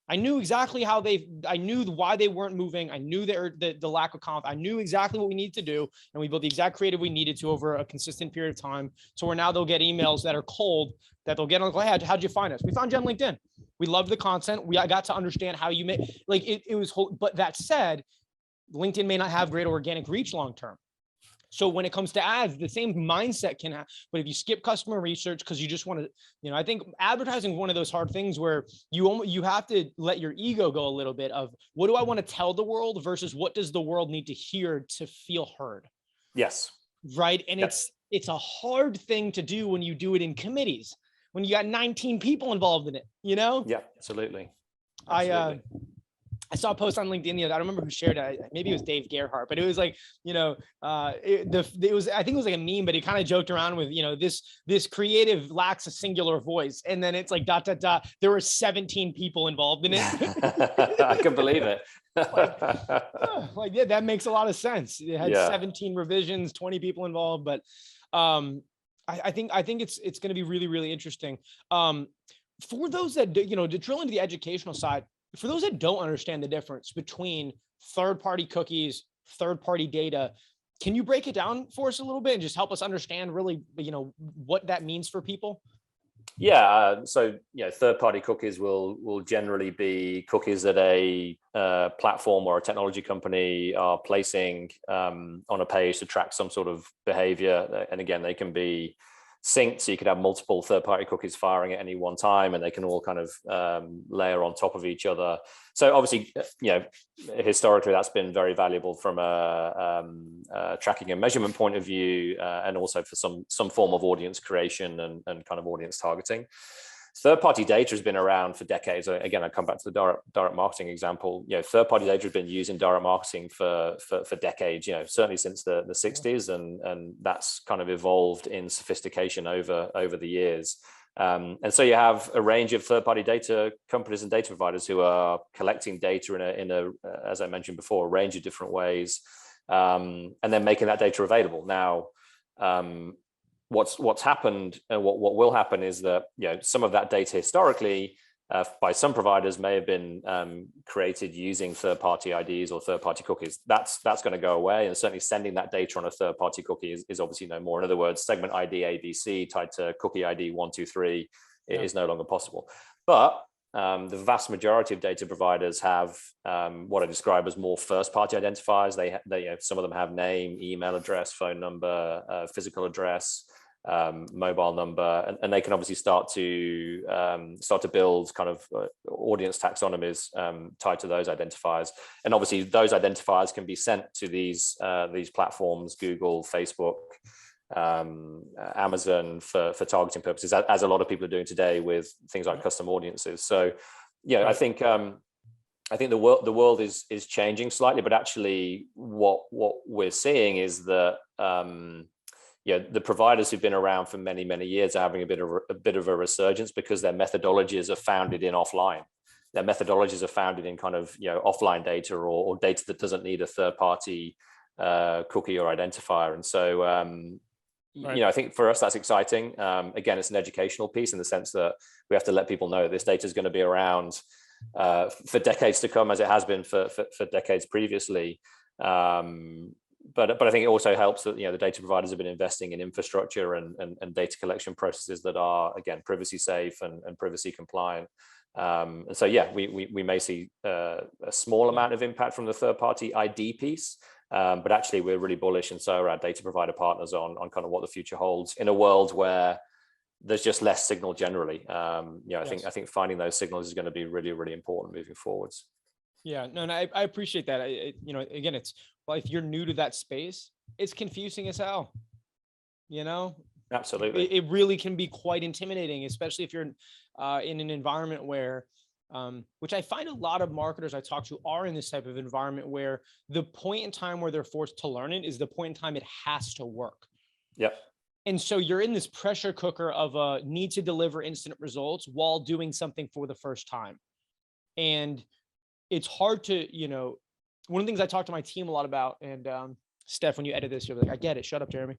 A: I knew exactly I knew why they weren't moving. I knew the lack of confidence. I knew exactly what we needed to do. And we built the exact creative we needed to over a consistent period of time. So where now they'll get emails that are cold that they'll get on, hey, how'd you find us? We found you on LinkedIn. We love the content. I got to understand how you make, like it was, but that said, LinkedIn may not have great organic reach long-term. So when it comes to ads, the same mindset can have, but if you skip customer research because you just want to, I think advertising is one of those hard things where you have to let your ego go a little bit of what do I want to tell the world versus what does the world need to hear to feel heard?
B: Yes.
A: Right. And it's a hard thing to do when you do it in committees, when you got 19 people involved in it,
B: Yeah, absolutely.
A: I saw a post on LinkedIn the other. I don't remember who shared it. Maybe it was Dave Gerhardt, but it was like, it was, I think it was like a meme, but he kind of joked around with, this creative lacks a singular voice. And then it's like, ... There were 17 people involved in it.
B: I can believe it.
A: Yeah, that makes a lot of sense. It had 17 revisions, 20 people involved, but I think it's going to be really, really interesting. For those that, to drill into the educational side, for those that don't understand the difference between third-party cookies, third-party data, can you break it down for us a little bit and just help us understand really, what that means for people?
B: Yeah. So, third-party cookies will generally be cookies that a platform or a technology company are placing on a page to track some sort of behavior. And again, they can be synced, so you could have multiple third-party cookies firing at any one time, and they can all kind of layer on top of each other. So obviously, historically, that's been very valuable from a tracking and measurement point of view, and also for some form of audience creation and kind of audience targeting. Third-party data has been around for decades. Again, I come back to the direct marketing example. Third-party data has been used in direct marketing for decades. Certainly since the 60s, and that's kind of evolved in sophistication over the years. And so you have a range of third-party data companies and data providers who are collecting data in a as I mentioned before, a range of different ways, and then making that data available. Now, what's happened and what will happen is that some of that data historically by some providers may have been created using third-party IDs or third-party cookies. That's going to go away, and certainly sending that data on a third-party cookie is obviously no more. In other words, segment ID ABC tied to cookie ID 123 is no longer possible. But the vast majority of data providers have what I describe as more first-party identifiers. They some of them have name, email address, phone number, physical address, mobile number, and they can obviously start to build kind of audience taxonomies tied to those identifiers. And obviously, those identifiers can be sent to these platforms, Google, Facebook, Amazon, for targeting purposes, as a lot of people are doing today with things like custom audiences. So, I think the world is changing slightly, but actually, what we're seeing is that the providers who've been around for many, many years are having a bit of a resurgence because their methodologies are founded in offline. Their methodologies are founded in kind of offline data or data that doesn't need a third-party cookie or identifier. And so I think for us that's exciting. Again, it's an educational piece in the sense that we have to let people know this data is going to be around for decades to come, as it has been for decades previously. but I think it also helps that, the data providers have been investing in infrastructure and data collection processes that are, again, privacy safe and privacy compliant. And so, yeah, we may see a small amount of impact from the third-party ID piece, but actually we're really bullish, and so are our data provider partners on kind of what the future holds in a world where there's just less signal generally. I think finding those signals is going to be really, really important moving forwards.
A: Yeah, no, and I appreciate that. Again, if you're new to that space, it's confusing as hell.
B: Absolutely.
A: It really can be quite intimidating, especially if you're in an environment where, which I find a lot of marketers I talk to are in this type of environment where the point in time where they're forced to learn it is the point in time it has to work.
B: Yep.
A: And so you're in this pressure cooker of a need to deliver instant results while doing something for the first time. And it's hard to, one of the things I talk to my team a lot about, and Steph, when you edit this, you're like, I get it. Shut up, Jeremy.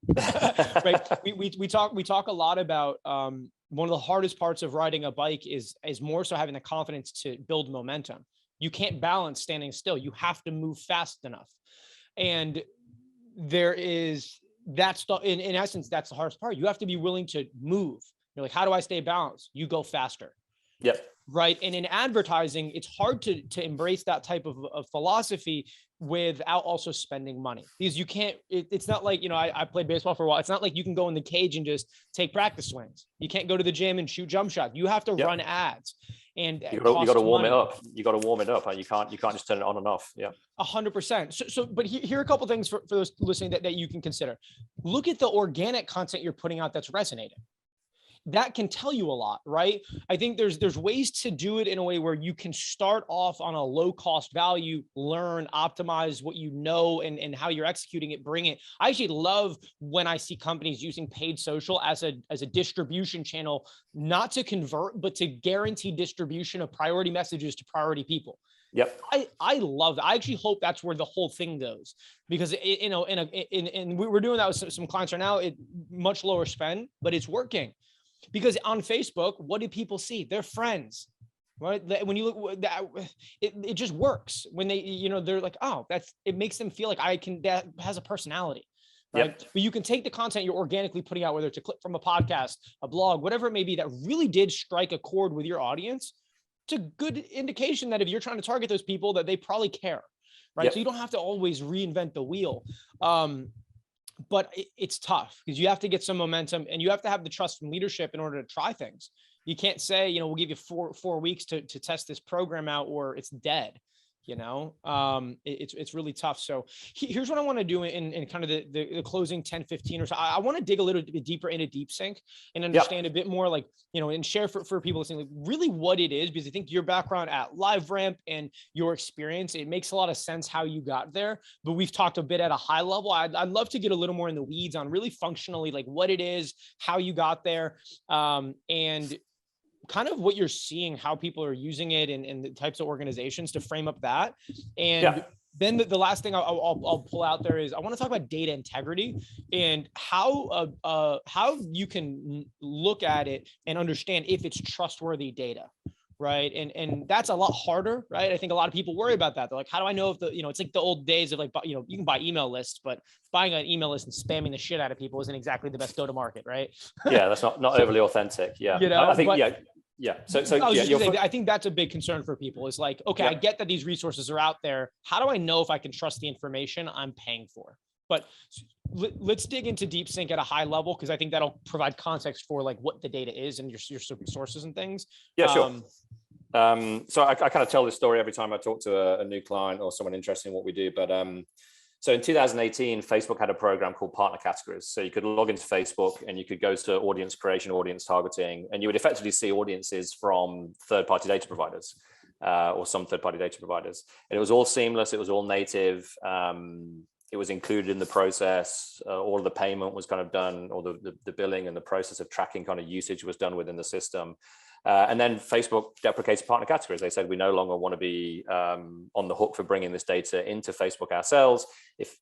A: Right? We talk a lot about one of the hardest parts of riding a bike is more so having the confidence to build momentum. You can't balance standing still. You have to move fast enough. And that's in essence, that's the hardest part. You have to be willing to move. You're like, how do I stay balanced? You go faster.
B: Yep.
A: Right. And in advertising, it's hard to embrace that type of philosophy without also spending money, because you can't, it's not like, I played baseball for a while. It's not like you can go in the cage and just take practice swings. You can't go to the gym and shoot jump shots. You have to run ads, and
B: you got to warm it up. You got to warm it up, and you can't just turn it on and off. Yeah.
A: 100%. But here are a couple of things for those listening that you can consider. Look at the organic content you're putting out that's resonating. That can tell you a lot, right? I think there's ways to do it in a way where you can start off on a low cost value, learn, optimize what you know and how you're executing it, bring it. I actually love when I see companies using paid social as a distribution channel, not to convert, but to guarantee distribution of priority messages to priority people.
B: Yep.
A: I love that. I actually hope that's where the whole thing goes, because we're doing that with some clients right now. It much lower spend, but it's working. Because on Facebook, what do people see? Their friends, right? When you look, it just works. When they, they're like, oh, it makes them feel like that has a personality, right? Yep. But you can take the content you're organically putting out, whether it's a clip from a podcast, a blog, whatever it may be, that really did strike a chord with your audience. It's a good indication that if you're trying to target those people, that they probably care, right? Yep. So you don't have to always reinvent the wheel. But it's tough because you have to get some momentum and you have to have the trust from leadership in order to try things. You can't say, we'll give you four weeks to test this program out or it's dead. It's really tough. So here's what I want to do in kind of the closing 10, 15 or so. I want to dig a little bit deeper into DeepSync and understand a bit more, like, and share for people listening, like really what it is, because I think your background at LiveRamp and your experience, it makes a lot of sense how you got there, but we've talked a bit at a high level. I'd love to get a little more in the weeds on really functionally, like what it is, how you got there, and kind of what you're seeing, how people are using it and the types of organizations to frame up that. And then the last thing I'll pull out there is I want to talk about data integrity and how you can look at it and understand if it's trustworthy data. Right. And that's a lot harder. Right. I think a lot of people worry about that. They're like, how do I know if it's like the old days of like, you can buy email lists, but buying an email list and spamming the shit out of people isn't exactly the best go to market. Right.
B: Yeah. That's not overly authentic. Yeah. I think, yeah. So
A: I think that's a big concern for people is like, okay, I get that these resources are out there. How do I know if I can trust the information I'm paying for? But let's dig into DeepSync at a high level, because I think that'll provide context for like what the data is and your sources and things.
B: Yeah, sure. So I kind of tell this story every time I talk to a new client or someone interested in what we do. But so in 2018, Facebook had a program called Partner Categories. So you could log into Facebook and you could go to audience creation, audience targeting, and you would effectively see audiences from third-party data providers or some third-party data providers. And it was all seamless. It was all native. It was included in the process. All of the payment was kind of done, or the billing and the process of tracking kind of usage was done within the system. And then Facebook deprecated partner categories. They said, we no longer want to be on the hook for bringing this data into Facebook ourselves.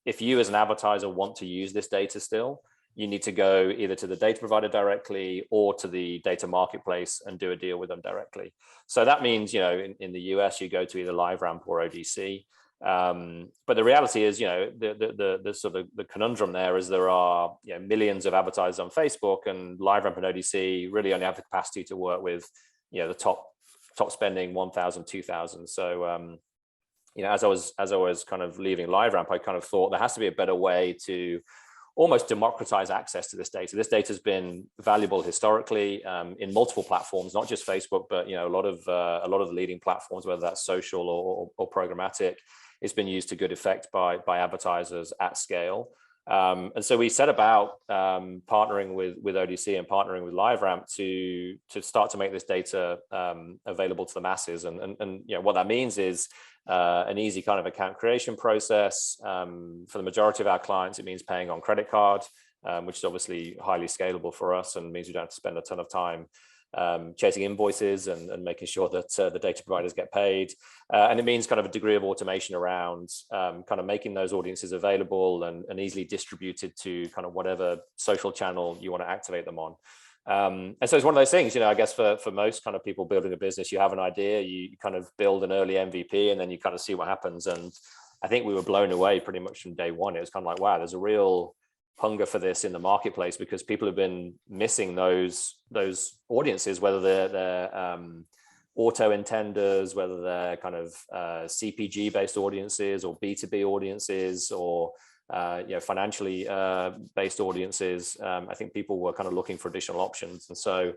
B: If you as an advertiser want to use this data still, you need to go either to the data provider directly or to the data marketplace and do a deal with them directly. So that means, in the US, you go to either LiveRamp or ODC. But the reality is, the sort of the conundrum there is there are millions of advertisers on Facebook, and LiveRamp and ODC really only have the capacity to work with the top spending 1,000, 2,000. So as I was kind of leaving LiveRamp, I kind of thought there has to be a better way to almost democratize access to this data. This data has been valuable historically in multiple platforms, not just Facebook, but a lot of the leading platforms, whether that's social or programmatic. It's been used to good effect by advertisers at scale. And so we set about partnering with ODC and partnering with LiveRamp to start to make this data available to the masses. And what that means is an easy kind of account creation process. For the majority of our clients, it means paying on credit card, which is obviously highly scalable for us and means we don't have to spend a ton of time chasing invoices and making sure that the data providers get paid. And it means kind of a degree of automation around kind of making those audiences available and easily distributed to kind of whatever social channel you want to activate them on. And so it's one of those things, I guess for most kind of people building a business, you have an idea, you kind of build an early MVP and then you kind of see what happens. And I think we were blown away pretty much from day one. It was kind of like, wow, there's a real hunger for this in the marketplace because people have been missing those audiences, whether they're auto intenders, whether they're kind of CPG based audiences or B2B audiences or financially based audiences. I think people were kind of looking for additional options, and so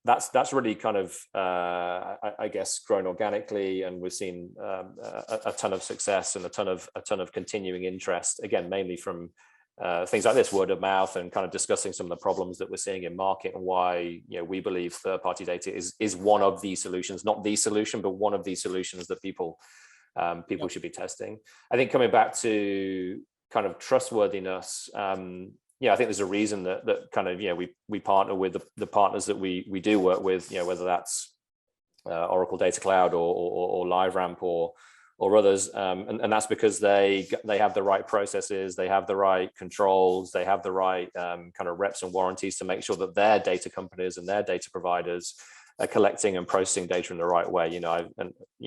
B: that's really kind of I guess grown organically, and we've seen a ton of success and a ton of continuing interest, again mainly from things like this, word of mouth, and kind of discussing some of the problems that we're seeing in market and why we believe third-party data is one of these solutions, not the solution, but one of these solutions that people should be testing. I think coming back to kind of trustworthiness, I think there's a reason that kind of we partner with the partners that we do work with, whether that's Oracle Data Cloud or LiveRamp or others, and that's because they have the right processes, they have the right controls, they have the right kind of reps and warranties to make sure that their data companies and their data providers are collecting and processing data in the right way.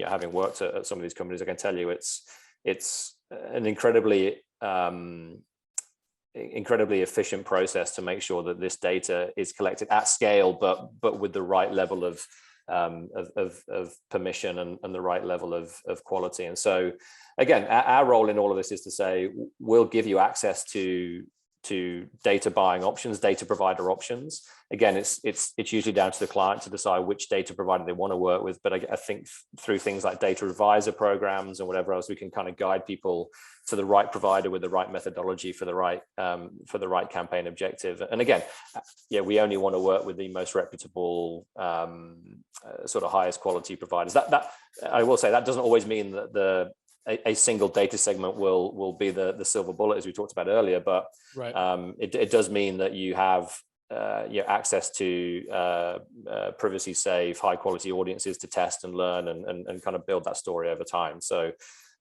B: Having worked at some of these companies, I can tell you it's an incredibly efficient process to make sure that this data is collected at scale, but with the right level of permission and the right level of quality. And so again, our role in all of this is to say, we'll give you access to data buying options, data provider options. Again, it's usually down to the client to decide which data provider they want to work with. But I think through things like data advisor programs and whatever else, we can kind of guide people to the right provider with the right methodology for the right campaign objective. And again, we only want to work with the most reputable, sort of highest quality providers. That I will say that doesn't always mean that a single data segment will be the silver bullet, as we talked about earlier, but right. It does mean that you have access to privacy safe, high quality audiences to test and learn and kind of build that story over time. So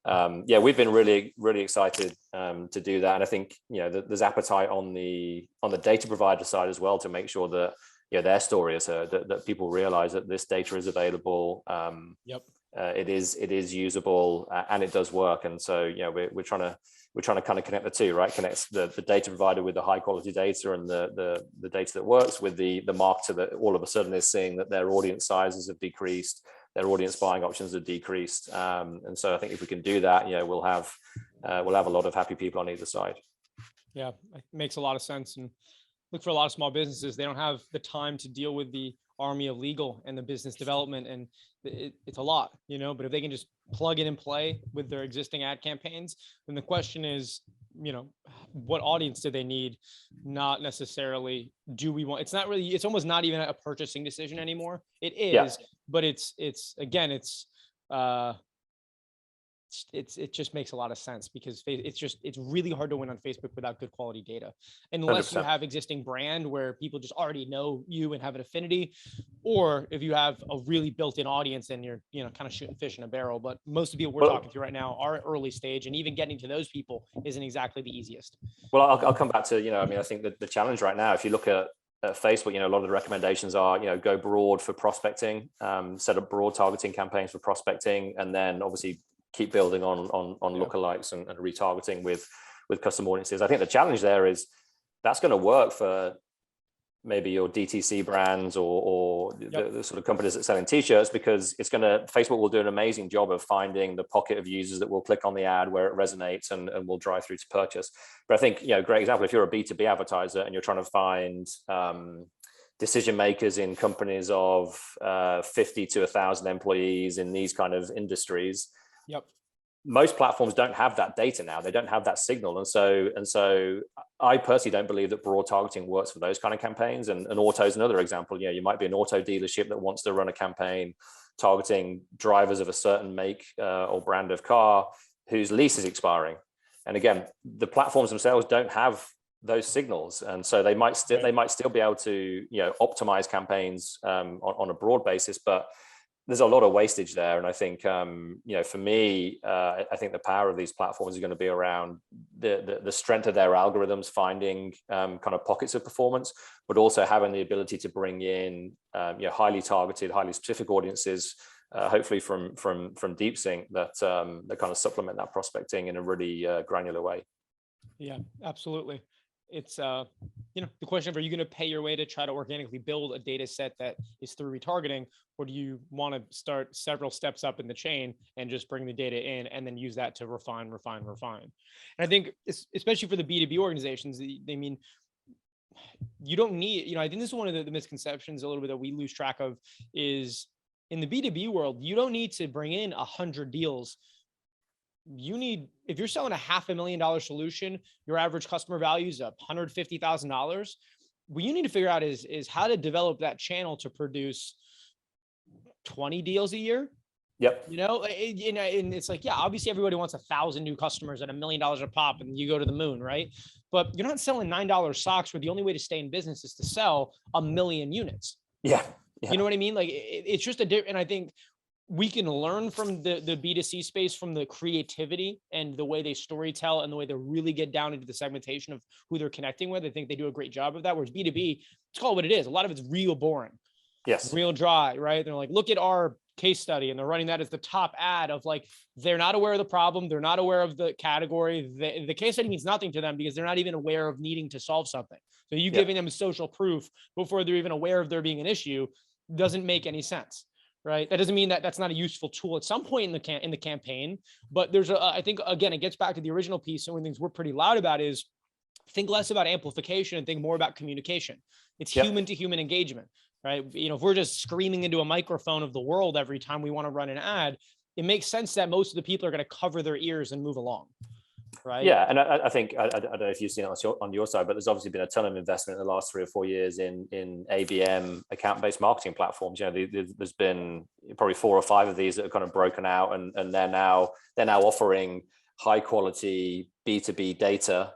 B: we've been really, really excited to do that. And I think there's appetite on the data provider side as well to make sure that their story is heard, that people realize that this data is available. It is usable and it does work. And so we're trying to kind of connect the two, right? Connects the data provider with the high quality data and the data that works with the marketer that all of a sudden is seeing that their audience sizes have decreased, their audience buying options have decreased. And so I think if we can do that, we'll have a lot of happy people on either side. Yeah, it makes a lot of sense. And look, for a lot of small businesses, they don't have the time to deal with the army of legal and the business development, and it's a lot, but if they can just plug in and play with their existing ad campaigns, then the question is, what audience do they need? Not necessarily it's almost not even a purchasing decision anymore. It is, but it just makes a lot of sense because it's really hard to win on Facebook without good quality data, unless 100%. You have existing brand where people just already know you and have an affinity, or if you have a really built-in audience and you're kind of shooting fish in a barrel. But most of the people we're talking to right now are at early stage, and even getting to those people isn't exactly the easiest. Well, I'll come back to I think that the challenge right now, if you look at Facebook, a lot of the recommendations are, go broad for prospecting, set up broad targeting campaigns for prospecting, and then obviously keep building on lookalikes and retargeting with custom audiences. I think the challenge there is that's going to work for maybe your DTC brands or the sort of companies that selling t-shirts, because Facebook will do an amazing job of finding the pocket of users that will click on the ad where it resonates and will drive through to purchase. But I think, great example, if you're a B2B advertiser and you're trying to find decision makers in companies of 50 to 1,000 employees in these kind of industries, most platforms don't have that data now. They don't have that signal. And so I personally don't believe that broad targeting works for those kind of campaigns. And auto is another example. You might be an auto dealership that wants to run a campaign targeting drivers of a certain make or brand of car whose lease is expiring. And again, the platforms themselves don't have those signals. And so they might still be able to, optimize campaigns on a broad basis, but there's a lot of wastage there. And I think, for me, I think the power of these platforms is going to be around the strength of their algorithms, finding kind of pockets of performance, but also having the ability to bring in highly targeted, highly specific audiences, hopefully from DeepSync that kind of supplement that prospecting in a really granular way.
A: Yeah, absolutely. It's the question of, are you going to pay your way to try to organically build a data set that is through retargeting, or do you want to start several steps up in the chain and just bring the data in and then use that to refine? And I think especially for the B2B organizations, I mean, you don't need, I think this is one of the misconceptions a little bit that we lose track of is in the B2B world, you don't need to bring in 100 deals. If you're selling a $500,000 solution, your average customer value is $150,000. What you need to figure out is how to develop that channel to produce 20 deals a year.
B: Yep.
A: And it's like, obviously everybody wants 1,000 new customers at $1 million a pop and you go to the moon, right? But you're not selling $9 socks where the only way to stay in business is to sell 1 million units.
B: Yeah.
A: You know what I mean? Like it's just a different, and I think we can learn from the B2C space, from the creativity and the way they storytell and the way they really get down into the segmentation of who they're connecting with. I think they do a great job of that. Whereas B2B, it's called what it is. A lot of it's real boring.
B: Yes.
A: Real dry, right? They're like, look at our case study, and they're running that as the top ad of like, they're not aware of the problem. They're not aware of the category. The case study means nothing to them because they're not even aware of needing to solve something. So you giving them social proof before they're even aware of there being an issue doesn't make any sense. Right. That doesn't mean that that's not a useful tool at some point in the campaign, but I think, again, it gets back to the original piece. And one of the things we're pretty loud about is think less about amplification and think more about communication. It's human to human engagement, right? If we're just screaming into a microphone of the world every time we want to run an ad, it makes sense that most of the people are going to cover their ears and move along. Right.
B: Yeah. And I think, I don't know if you've seen it on your side, but there's obviously been a ton of investment in the last 3 or 4 years in ABM, account-based marketing platforms. There's been probably 4 or 5 of these that have kind of broken out, and they're now offering high quality B2B data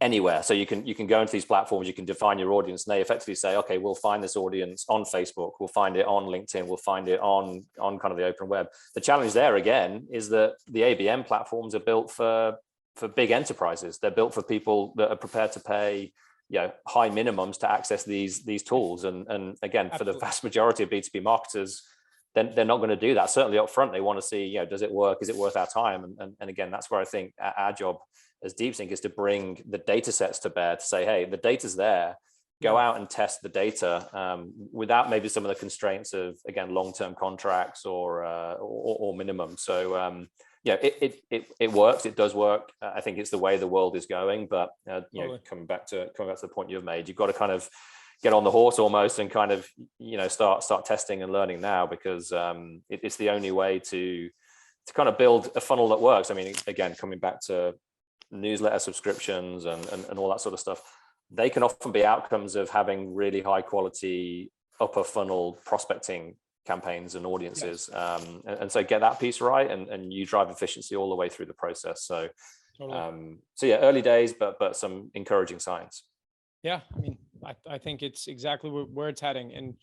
B: anywhere. So you can go into these platforms, you can define your audience, and they effectively say, okay, we'll find this audience on Facebook, we'll find it on LinkedIn, we'll find it on kind of the open web. The challenge there again is that the ABM platforms are built for big enterprises. They're built for people that are prepared to pay high minimums to access these tools. And again, Absolutely. For the vast majority of B2B marketers, then they're not going to do that. Certainly up front, they want to see, does it work? Is it worth our time? And again, that's where I think our job as DeepSync is to bring the data sets to bear, to say, hey, the data's there, go out and test the data without maybe some of the constraints of, again, long-term contracts or minimum. So it works, it does work. I think it's the way the world is going, but coming back to the point you've made, you've got to kind of get on the horse almost and kind of, start testing and learning now, because it's the only way to kind of build a funnel that works. I mean, again, coming back to newsletter subscriptions and all that sort of stuff, they can often be outcomes of having really high quality upper funnel prospecting campaigns and audiences. And so get that piece right, and you drive efficiency all the way through the process. So early days, but some encouraging signs.
A: I mean, I think it's exactly where it's heading. And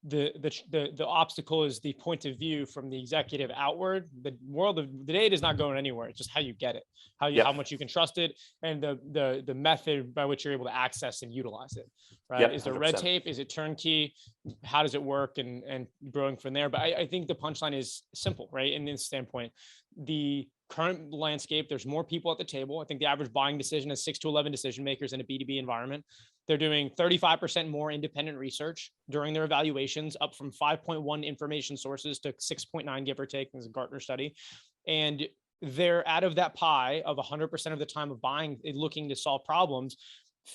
A: the obstacle is the point of view from the executive outward. The world of the data is not going anywhere. It's just how you get it, how much you can trust it, and the method by which you're able to access and utilize it. Right?
B: Yep,
A: is there red tape? Is it turnkey? How does it work? And growing from there. But I think the punchline is simple, right? In this standpoint, the current landscape, there's more people at the table. I think the average buying decision is 6 to 11 decision makers in a B2B environment. They're doing 35% more independent research during their evaluations, up from 5.1 information sources to 6.9, give or take. This is a Gartner study. And they're out of that pie of 100% of the time of buying, looking to solve problems.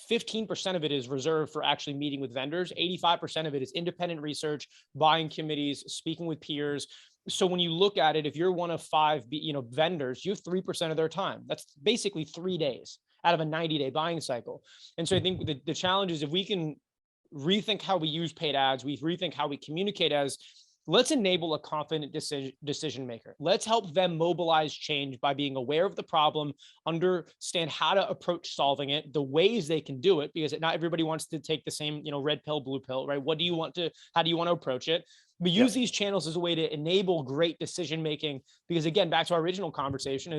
A: 15% of it is reserved for actually meeting with vendors. 85% of it is independent research, buying committees, speaking with peers. So when you look at it, if you're one of 5, vendors, you have 3% of their time. That's basically 3 days out of a 90-day buying cycle. And so I think the challenge is if we can rethink how we use paid ads, we rethink how we communicate as, let's enable a confident decision maker. Let's help them mobilize change by being aware of the problem, understand how to approach solving it, the ways they can do it, because not everybody wants to take the same, red pill, blue pill, right? How do you want to approach it? We use these channels as a way to enable great decision-making, because again, back to our original conversation,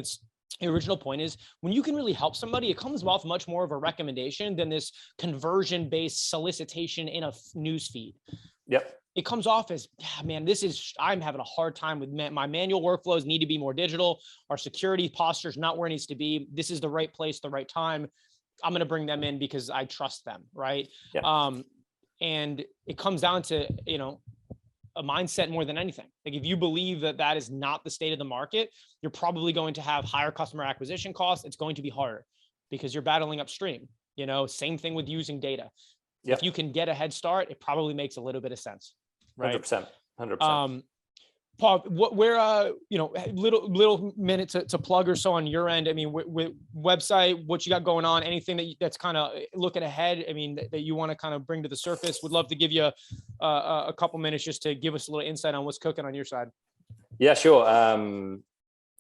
A: the original point is when you can really help somebody, it comes off much more of a recommendation than this conversion-based solicitation in a news feed.
B: Yep.
A: It comes off as, man, I'm having a hard time with my manual workflows need to be more digital. Our security posture is not where it needs to be. This is the right place, the right time. I'm going to bring them in because I trust them. Right.
B: Yeah.
A: And it comes down to, a mindset more than anything. Like if you believe that is not the state of the market, you're probably going to have higher customer acquisition costs. It's going to be harder because you're battling upstream, same thing with using data.
B: Yep.
A: If you can get a head start, it probably makes a little bit of sense. Right.
B: 100%.
A: Paul, little minute to plug or so on your end. I mean, with website, what you got going on, anything that's kind of looking ahead. I mean, that you want to kind of bring to the surface. Would love to give you a couple minutes just to give us a little insight on what's cooking on your side.
B: Yeah, sure.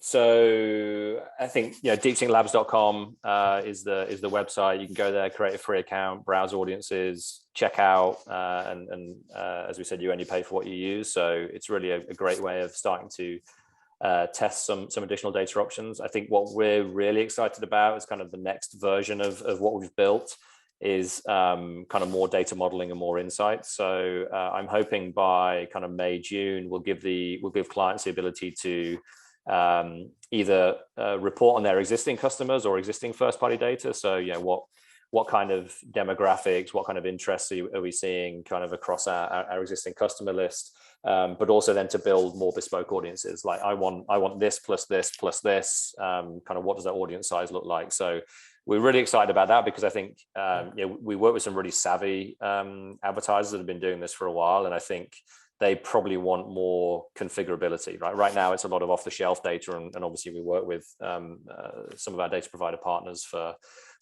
B: So I think deepsinklabs.com is the website. You can go there, create a free account, browse audiences, check out, and as we said, you only pay for what you use. So it's really a great way of starting to test some additional data options. I think what we're really excited about is kind of the next version of what we've built is kind of more data modeling and more insights. So I'm hoping by kind of May, June, we'll give clients the ability to either report on their existing customers or existing first-party data. So what kind of demographics, what kind of interests are we seeing kind of across our existing customer list, but also then to build more bespoke audiences. Like I want this plus this plus this, kind of what does that audience size look like? So we're really excited about that because I think we work with some really savvy advertisers that have been doing this for a while, and I think they probably want more configurability. Right now, it's a lot of off-the-shelf data, and obviously we work with some of our data provider partners for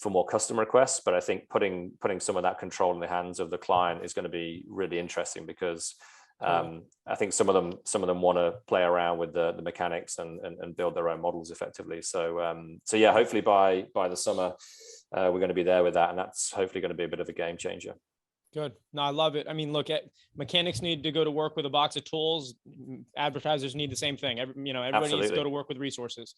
B: more custom requests. But I think putting some of that control in the hands of the client is going to be really interesting because I think some of them want to play around with the mechanics and build their own models effectively. So yeah, hopefully by the summer we're going to be there with that, and that's hopefully going to be a bit of a game changer.
A: Good. No, I love it. I mean, look, mechanics need to go to work with a box of tools. Advertisers need the same thing. Everybody needs to go to work with resources,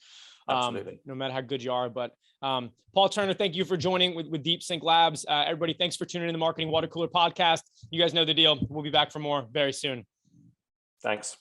A: no matter how good you are. But Paul Turner, thank you for joining with Deep Sync Labs. Everybody, thanks for tuning in the Marketing Water Cooler podcast. You guys know the deal. We'll be back for more very soon.
B: Thanks.